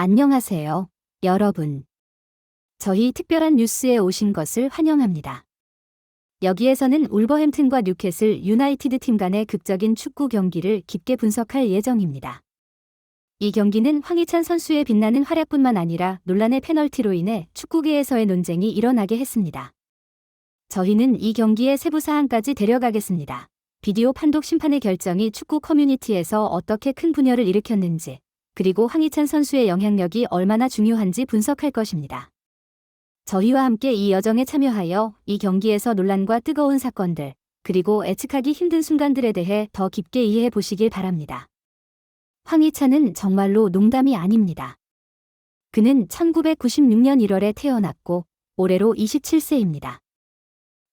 안녕하세요, 여러분. 저희 특별한 뉴스에 오신 것을 환영합니다. 여기에서는 울버햄튼과 뉴캐슬 유나이티드 팀 간의 극적인 축구 경기를 깊게 분석할 예정입니다. 이 경기는 황희찬 선수의 빛나는 활약뿐만 아니라 논란의 페널티로 인해 축구계에서의 논쟁이 일어나게 했습니다. 저희는 이 경기의 세부 사항까지 데려가겠습니다. 비디오 판독 심판의 결정이 축구 커뮤니티에서 어떻게 큰 분열을 일으켰는지, 그리고 황희찬 선수의 영향력이 얼마나 중요한지 분석할 것입니다. 저희와 함께 이 여정에 참여하여 이 경기에서 논란과 뜨거운 사건들, 그리고 예측하기 힘든 순간들에 대해 더 깊게 이해해 보시길 바랍니다. 황희찬은 정말로 농담이 아닙니다. 그는 1996년 1월에 태어났고 올해로 27세입니다.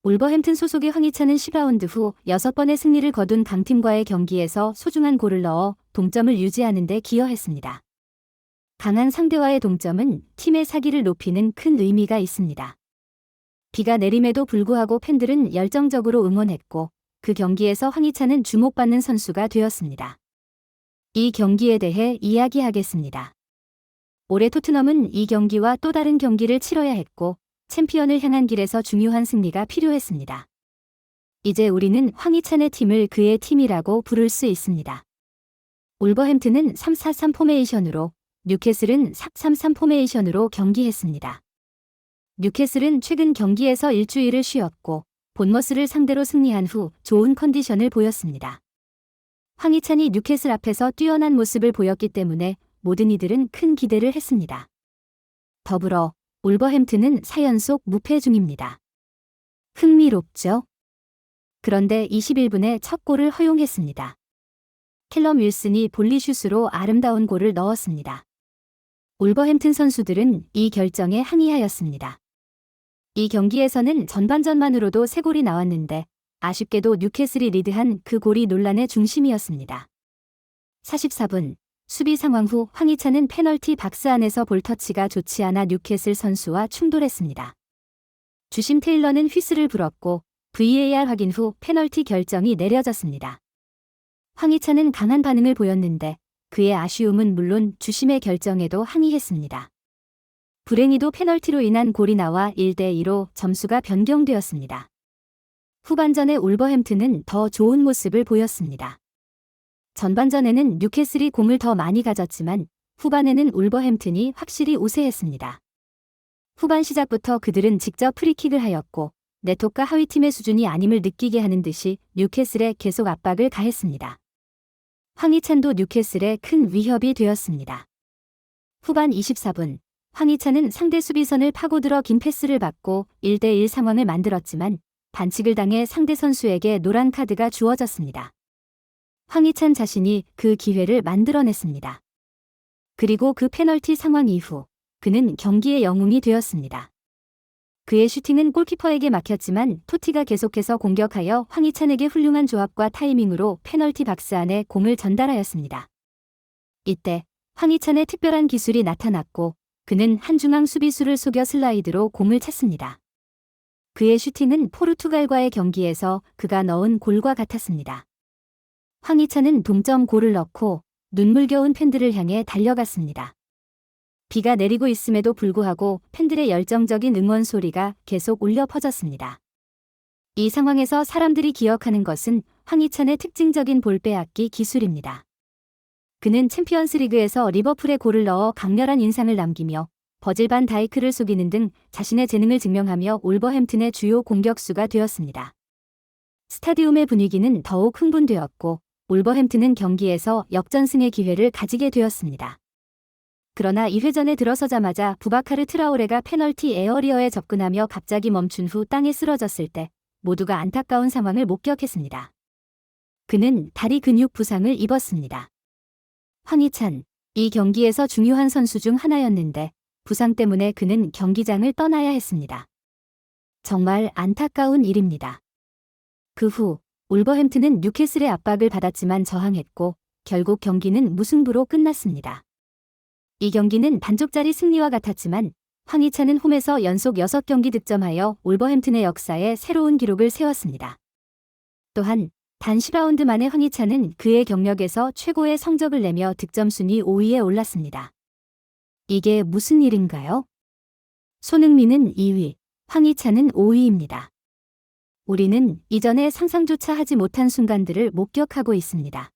울버햄튼 소속의 황희찬은 10라운드 후 6번의 승리를 거둔 강팀과의 경기에서 소중한 골을 넣어 동점을 유지하는 데 기여했습니다. 강한 상대와의 동점은 팀의 사기를 높이는 큰 의미가 있습니다. 비가 내림에도 불구하고 팬들은 열정적으로 응원했고 그 경기에서 황희찬은 주목받는 선수가 되었습니다. 이 경기에 대해 이야기하겠습니다. 올해 토트넘은 이 경기와 또 다른 경기를 치러야 했고 챔피언을 향한 길에서 중요한 승리가 필요했습니다. 이제 우리는 황희찬의 팀을 그의 팀이라고 부를 수 있습니다. 울버햄튼은 3-4-3 포메이션으로, 뉴캐슬은 4-3-3 포메이션으로 경기했습니다. 뉴캐슬은 최근 경기에서 일주일을 쉬었고 본머스를 상대로 승리한 후 좋은 컨디션을 보였습니다. 황희찬이 뉴캐슬 앞에서 뛰어난 모습을 보였기 때문에 모든 이들은 큰 기대를 했습니다. 더불어 울버햄튼은 4연속 무패 중입니다. 흥미롭죠? 그런데 21분에 첫 골을 허용했습니다. 캘럼 윌슨이 볼리슛으로 아름다운 골을 넣었습니다. 울버햄튼 선수들은 이 결정에 항의하였습니다. 이 경기에서는 전반전만으로도 3골이 나왔는데 아쉽게도 뉴캐슬이 리드한 그 골이 논란의 중심이었습니다. 44분, 수비 상황 후 황희찬은 페널티 박스 안에서 볼 터치가 좋지 않아 뉴캐슬 선수와 충돌했습니다. 주심 테일러는 휘슬을 불었고 VAR 확인 후 페널티 결정이 내려졌습니다. 황희찬은 강한 반응을 보였는데 그의 아쉬움은 물론 주심의 결정에도 항의했습니다. 불행히도 페널티로 인한 골이 나와 1대2로 점수가 변경되었습니다. 후반전에 울버햄튼은 더 좋은 모습을 보였습니다. 전반전에는 뉴캐슬이 공을 더 많이 가졌지만 후반에는 울버햄튼이 확실히 우세했습니다. 후반 시작부터 그들은 직접 프리킥을 하였고 네트워크가 하위팀의 수준이 아님을 느끼게 하는 듯이 뉴캐슬에 계속 압박을 가했습니다. 황희찬도 뉴캐슬에 큰 위협이 되었습니다. 후반 24분, 황희찬은 상대 수비선을 파고들어 긴 패스를 받고 1대1 상황을 만들었지만 반칙을 당해 상대 선수에게 노란 카드가 주어졌습니다. 황희찬 자신이 그 기회를 만들어냈습니다. 그리고 그 페널티 상황 이후 그는 경기의 영웅이 되었습니다. 그의 슈팅은 골키퍼에게 막혔지만 토티가 계속해서 공격하여 황희찬에게 훌륭한 조합과 타이밍으로 페널티 박스 안에 공을 전달하였습니다. 이때 황희찬의 특별한 기술이 나타났고 그는 한중앙 수비수를 속여 슬라이드로 공을 찼습니다. 그의 슈팅은 포르투갈과의 경기에서 그가 넣은 골과 같았습니다. 황희찬은 동점 골을 넣고 눈물겨운 팬들을 향해 달려갔습니다. 비가 내리고 있음에도 불구하고 팬들의 열정적인 응원 소리가 계속 울려 퍼졌습니다. 이 상황에서 사람들이 기억하는 것은 황희찬의 특징적인 볼 빼앗기 기술입니다. 그는 챔피언스리그에서 리버풀에 골을 넣어 강렬한 인상을 남기며 버질 반 다이크를 속이는 등 자신의 재능을 증명하며 울버햄튼의 주요 공격수가 되었습니다. 스타디움의 분위기는 더욱 흥분되었고 울버햄튼은 경기에서 역전승의 기회를 가지게 되었습니다. 그러나 2회전에 들어서자마자 부바카르 트라오레가 페널티 에어리어에 접근하며 갑자기 멈춘 후 땅에 쓰러졌을 때 모두가 안타까운 상황을 목격했습니다. 그는 다리 근육 부상을 입었습니다. 황희찬, 이 경기에서 중요한 선수 중 하나였는데 부상 때문에 그는 경기장을 떠나야 했습니다. 정말 안타까운 일입니다. 그 후 울버햄튼은 뉴캐슬의 압박을 받았지만 저항했고 결국 경기는 무승부로 끝났습니다. 이 경기는 반쪽짜리 승리와 같았지만 황희찬은 홈에서 연속 6경기 득점하여 울버햄튼의 역사에 새로운 기록을 세웠습니다. 또한 단 10라운드 만에 황희찬은 그의 경력에서 최고의 성적을 내며 득점 순위 5위에 올랐습니다. 이게 무슨 일인가요? 손흥민은 2위, 황희찬은 5위입니다. 우리는 이전에 상상조차 하지 못한 순간들을 목격하고 있습니다.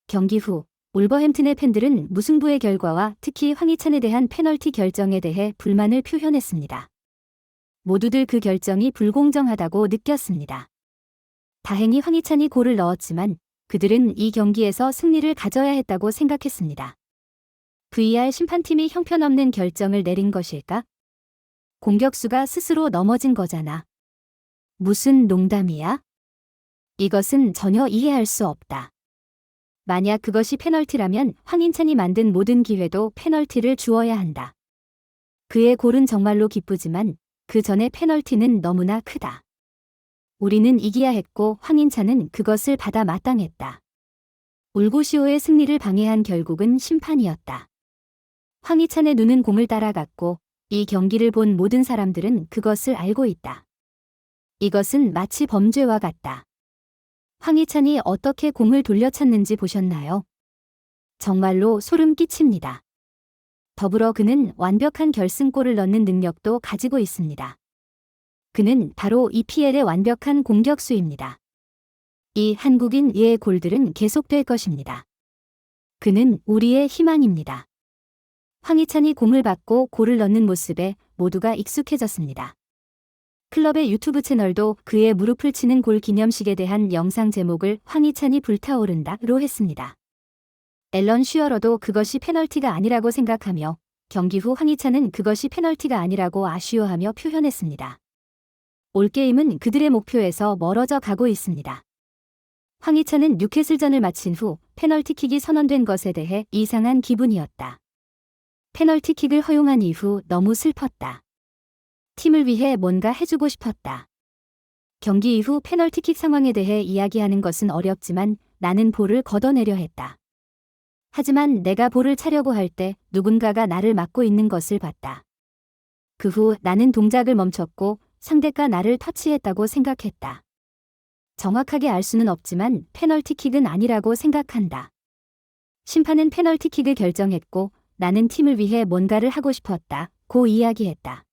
경기 후 울버햄튼의 팬들은 무승부의 결과와 특히 황희찬에 대한 페널티 결정에 대해 불만을 표현했습니다. 모두들 그 결정이 불공정하다고 느꼈습니다. 다행히 황희찬이 골을 넣었지만 그들은 이 경기에서 승리를 가져야 했다고 생각했습니다. VAR 심판팀이 형편없는 결정을 내린 것일까? 공격수가 스스로 넘어진 거잖아. 무슨 농담이야? 이것은 전혀 이해할 수 없다. 만약 그것이 페널티라면 황희찬이 만든 모든 기회도 페널티를 주어야 한다. 그의 골은 정말로 기쁘지만 그 전에 페널티는 너무나 크다. 우리는 이겨야 했고 황희찬은 그것을 받아 마땅했다. 울고시오의 승리를 방해한 결국은 심판이었다. 황희찬의 눈은 공을 따라갔고 이 경기를 본 모든 사람들은 그것을 알고 있다. 이것은 마치 범죄와 같다. 황희찬이 어떻게 공을 돌려찼는지 보셨나요? 정말로 소름 끼칩니다. 더불어 그는 완벽한 결승골을 넣는 능력도 가지고 있습니다. 그는 바로 EPL의 완벽한 공격수입니다. 이 한국인 예의 골들은 계속될 것입니다. 그는 우리의 희망입니다. 황희찬이 공을 받고 골을 넣는 모습에 모두가 익숙해졌습니다. 클럽의 유튜브 채널도 그의 무릎을 치는 골 기념식에 대한 영상 제목을 황희찬이 불타오른다로 했습니다. 앨런 슈어러도 그것이 페널티가 아니라고 생각하며 경기 후 황희찬은 그것이 페널티가 아니라고 아쉬워하며 표현했습니다. 올게임은 그들의 목표에서 멀어져 가고 있습니다. 황희찬은 뉴캐슬전을 마친 후 페널티킥이 선언된 것에 대해 이상한 기분이었다. 페널티킥을 허용한 이후 너무 슬펐다. 팀을 위해 뭔가 해주고 싶었다. 경기 이후 페널티킥 상황에 대해 이야기하는 것은 어렵지만 나는 볼을 걷어내려 했다. 하지만 내가 볼을 차려고 할 때 누군가가 나를 막고 있는 것을 봤다. 그 후 나는 동작을 멈췄고 상대가 나를 터치했다고 생각했다. 정확하게 알 수는 없지만 페널티킥은 아니라고 생각한다. 심판은 페널티킥을 결정했고 나는 팀을 위해 뭔가를 하고 싶었다. 고 이야기했다.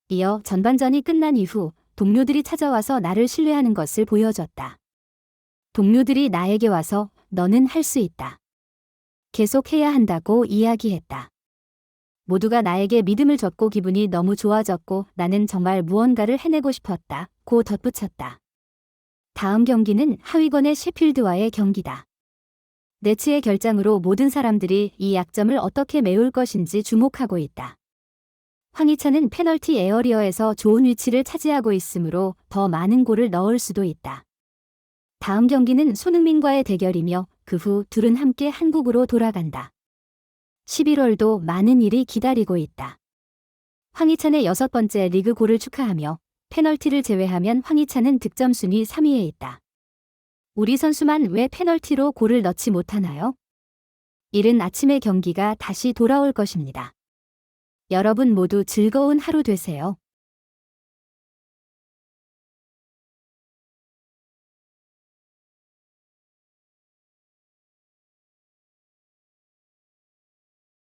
이어 전반전이 끝난 이후 동료들이 찾아와서 나를 신뢰하는 것을 보여줬다. 동료들이 나에게 와서 너는 할 수 있다. 계속해야 한다고 이야기했다. 모두가 나에게 믿음을 줬고 기분이 너무 좋아졌고 나는 정말 무언가를 해내고 싶었다. 고 덧붙였다. 다음 경기는 하위권의 셰필드와의 경기다. 네츠의 결장으로 모든 사람들이 이 약점을 어떻게 메울 것인지 주목하고 있다. 황희찬은 페널티 에어리어에서 좋은 위치를 차지하고 있으므로 더 많은 골을 넣을 수도 있다. 다음 경기는 손흥민과의 대결이며 그 후 둘은 함께 한국으로 돌아간다. 11월도 많은 일이 기다리고 있다. 황희찬의 6번째 리그 골을 축하하며 페널티를 제외하면 황희찬은 득점 순위 3위에 있다. 우리 선수만 왜 페널티로 골을 넣지 못하나요? 이른 아침의 경기가 다시 돌아올 것입니다. 여러분 모두 즐거운 하루 되세요.